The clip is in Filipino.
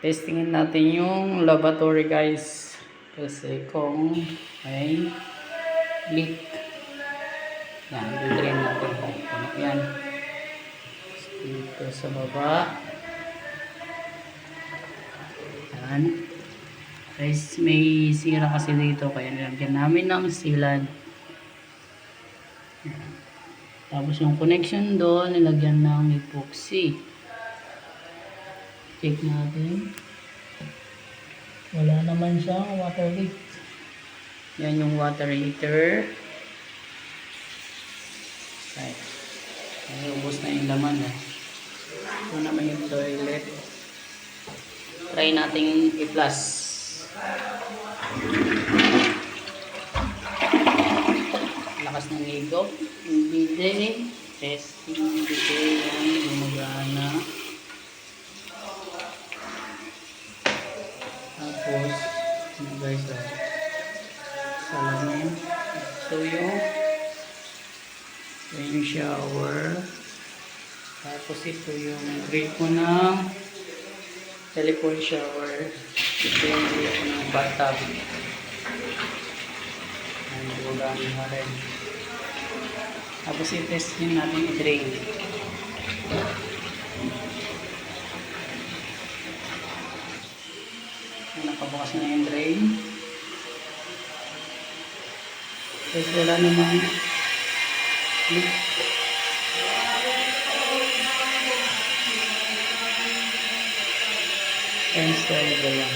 Testingin natin yung lavatory guys. Kasi kung may leak. Yan, i-drain natin. Puno yan. Dito sa baba. Yan. Guys, may sira kasi dito. Kaya nilagyan namin ng sealant. Yan. Tapos yung connection doon, nilagyan ng epoxy. Check natin. Wala naman siyang water leak. Yan yung water heater. Okay. Ay, ubos na yung laman. Ito naman yung toilet. Try natin i-plus. Lakas ng higop. Hindi din. Testing dito yan. Gumagana. Tapos, guys, salamin. So yung shower. Tapos ito yung grate ko ng telephone shower. Ito yung grate ko ng bathtub. Ayan, gumagana na rin. Tapos i-test din natin i-drain. Nakabukas na yung drain. Tapos wala namang leak. And style ba yan?